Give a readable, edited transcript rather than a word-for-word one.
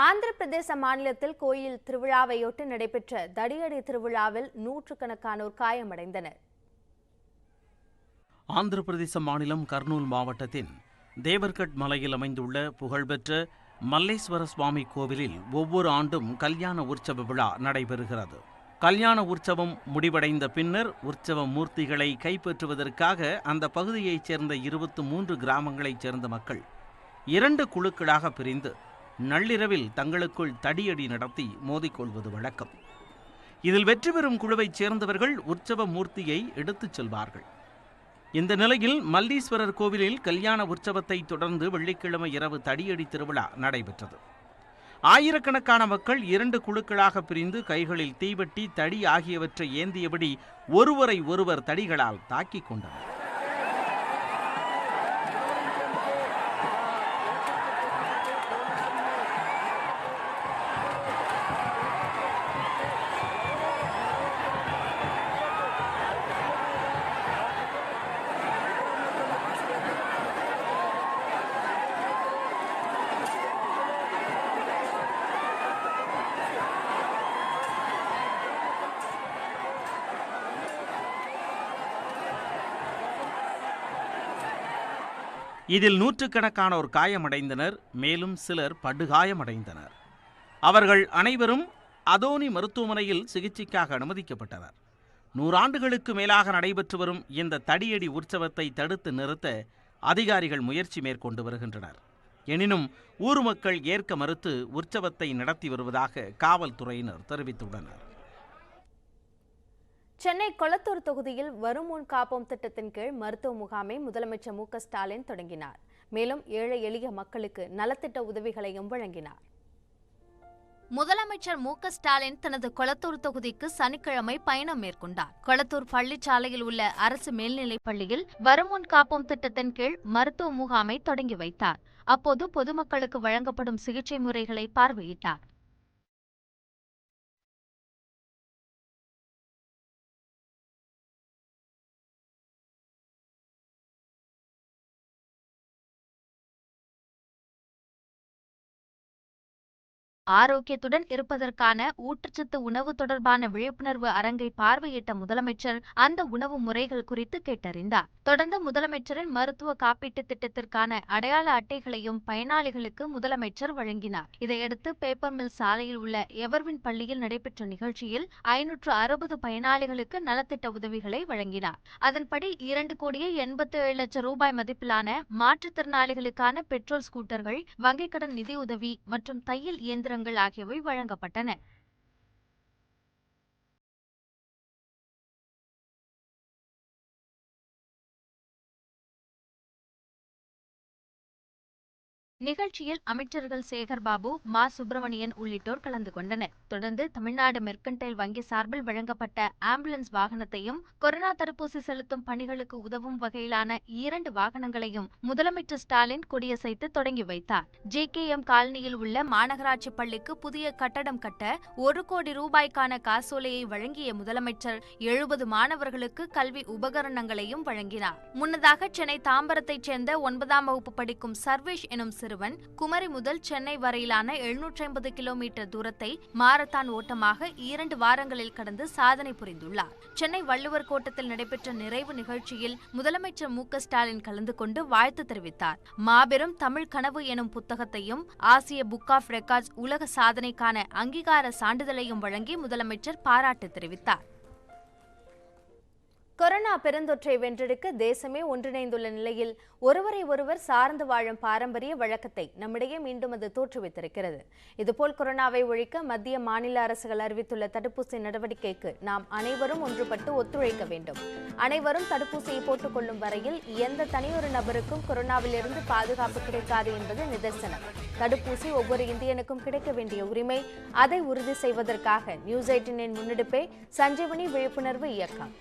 ஆந்திர பிரதேச மாநிலத்தில் கோயில் திருவிழாவையொட்டி நடைபெற்ற தடியடி திருவிழாவில் நூற்றுக்கணக்கானோர் காயமடைந்தனர். ஆந்திர பிரதேச மாநிலம் கர்னூல் மாவட்டத்தின் தேவர்கட் மலையில் அமைந்துள்ள புகழ்பெற்ற மல்லேஸ்வர சுவாமி கோவிலில் ஒவ்வொரு ஆண்டும் கல்யாண உற்சவ விழா நடைபெறுகிறது. கல்யாண உற்சவம் முடிவடைந்த பின்னர் உற்சவ மூர்த்திகளை கைப்பற்றுவதற்காக அந்த பகுதியைச் சேர்ந்த 23 கிராமங்களைச் சேர்ந்த மக்கள் 2 குழுக்களாக பிரிந்து நள்ளிரவில் தங்களுக்குள் தடியடி நடத்தி மோதிக்கொள்வது வழக்கம். இதில் வெற்றி பெறும் குழுவைச் சேர்ந்தவர்கள் உற்சவ மூர்த்தியை எடுத்துச் செல்வார்கள். இந்த நிலையில் மல்லீஸ்வரர் கோவிலில் கல்யாண உற்சவத்தை தொடர்ந்து வெள்ளிக்கிழமை இரவு தடியடி திருவிழா நடைபெற்றது. ஆயிரக்கணக்கான மக்கள் 2 குழுக்களாக பிரிந்து கைகளில் தீவெட்டி தடி ஆகியவற்றை ஏந்தியபடி ஒருவரை ஒருவர் தடிகளால் தாக்கிக் கொண்டனர். இதில் நூற்றுக்கணக்கானோர் காயமடைந்தனர். மேலும் சிலர் படுகாயமடைந்தனர். அவர்கள் அனைவரும் அதோனி மருத்துவமனையில் சிகிச்சைக்காக அனுமதிக்கப்பட்டனர். 100 ஆண்டுகளுக்கு மேலாக நடைபெற்று வரும் இந்த தடியடி உற்சவத்தை தடுத்து நிறுத்த அதிகாரிகள் முயற்சி மேற்கொண்டு வருகின்றனர். எனினும் ஊர் மக்கள் ஏற்க மறுத்து உற்சவத்தை நடத்தி வருவதாக காவல்துறையினர் தெரிவித்துள்ளனர். சென்னை கொளத்தூர் தொகுதியில் வருமுன் காப்போம் திட்டத்தின் கீழ் மருத்துவ முகாமை முதலமைச்சர் மு.க.ஸ்டாலின் தொடங்கினார். மேலும் ஏழை எளிய மக்களுக்கு நலத்திட்ட உதவிகளையும் வழங்கினார். முதலமைச்சர் மு.க.ஸ்டாலின் தனது கொளத்தூர் தொகுதிக்கு சனிக்கிழமை பயணம் மேற்கொண்டார். கொளத்தூர் பள்ளிச்சாலையில் உள்ள அரசு மேல்நிலைப் பள்ளியில் வருமுன் காப்போம் திட்டத்தின் கீழ் மருத்துவ முகாமை தொடங்கி வைத்தார். அப்போது பொதுமக்களுக்கு வழங்கப்படும் சிகிச்சை முறைகளை பார்வையிட்டார். ஆரோக்கியத்துடன் இருப்பதற்கான ஊட்டச்சத்து உணவு தொடர்பான விழிப்புணர்வு அரங்கை பார்வையிட்ட முதலமைச்சர் அந்த உணவு முறைகள் குறித்து கேட்டறிந்தார். தொடர்ந்து முதலமைச்சரின் மருத்துவ காப்பீட்டு திட்டத்திற்கான அடையாள அட்டைகளையும் பயனாளிகளுக்கு முதலமைச்சர் வழங்கினார். இதையடுத்து பேப்பர் மில் சாலையில் உள்ள எவர்வின் பள்ளியில் நடைபெற்ற நிகழ்ச்சியில் 560 பயனாளிகளுக்கு நலத்திட்ட உதவிகளை வழங்கினார். அதன்படி 2,87,00,000 ரூபாய் மதிப்பிலான மாற்றுத்திறனாளிகளுக்கான பெட்ரோல் ஸ்கூட்டர்கள், வங்கிக் கடன் நிதியுதவி மற்றும் தையல் இயந்திரங்கள் ஆகியவை வழங்கப்பட்டன. நிகழ்ச்சியில் அமைச்சர்கள் சேகர்பாபு, மா. சுப்பிரமணியன் உள்ளிட்டோர் கலந்து கொண்டனர். தொடர்ந்து தமிழ்நாடு மெர்கன்டைல் வங்கி சார்பில் வழங்கப்பட்ட ஆம்புலன்ஸ் வாகனத்தையும், கொரோனா தடுப்பூசி செலுத்தும் பணிகளுக்கு உதவும் வகையிலான 2 வாகனங்களையும் முதலமைச்சர் ஸ்டாலின் கொடியசைத்து தொடங்கி வைத்தார். JKM காலனியில் உள்ள மாநகராட்சி பள்ளிக்கு புதிய கட்டடம் கட்ட 1 கோடி ரூபாய்க்கான காசோலையை வழங்கிய முதலமைச்சர் 70 மாணவர்களுக்கு கல்வி உபகரணங்களையும் வழங்கினார். முன்னதாக சென்னை தாம்பரத்தைச் சேர்ந்த 9ஆம் வகுப்பு படிக்கும் சர்வேஷ் எனும் சிறுவன் குமரி முதல் சென்னை வரையிலான 750 கிலோமீட்டர் தூரத்தை மாரத்தான் ஓட்டமாக 2 வாரங்களில் கடந்து சாதனை புரிந்துள்ளார். சென்னை வள்ளுவர் கோட்டத்தில் நடைபெற்ற நிறைவு நிகழ்ச்சியில் முதலமைச்சர் மு.க.ஸ்டாலின் கலந்து கொண்டு வாழ்த்து தெரிவித்தார். மாபெரும் தமிழ் கனவு எனும் புத்தகத்தையும், ஆசிய புக் ஆஃப் ரெக்கார்ட்ஸ் உலக சாதனைக்கான அங்கீகார சான்றிதழையும் வழங்கி முதலமைச்சர் பாராட்டு தெரிவித்தார். கொரோனா பெருந்தொற்றை வென்றெடுக்க தேசமே ஒன்றிணைந்துள்ள நிலையில் ஒருவரை ஒருவர் சார்ந்து வாழும் பாரம்பரிய வழக்கத்தை நம்மிடையே மீண்டும் அது தோற்றுவித்திருக்கிறது. இதுபோல் கொரோனாவை ஒழிக்க மத்திய, மாநில அரசுகள் அறிவித்துள்ள தடுப்பூசி நடவடிக்கைக்கு நாம் அனைவரும் ஒன்றுபட்டு ஒத்துழைக்க வேண்டும். அனைவரும் தடுப்பூசியை போட்டுக் கொள்ளும் வரையில் எந்த தனியொரு நபருக்கும் கொரோனாவிலிருந்து பாதுகாப்பு கிடைக்காது என்பது நிதர்சனம். தடுப்பூசி ஒவ்வொரு இந்தியனுக்கும் கிடைக்க வேண்டிய உரிமை. அதை உறுதி செய்வதற்காக நியூஸ் 18 முன்னெடுப்பே சஞ்சீவனி விழிப்புணர்வு இயக்கம்.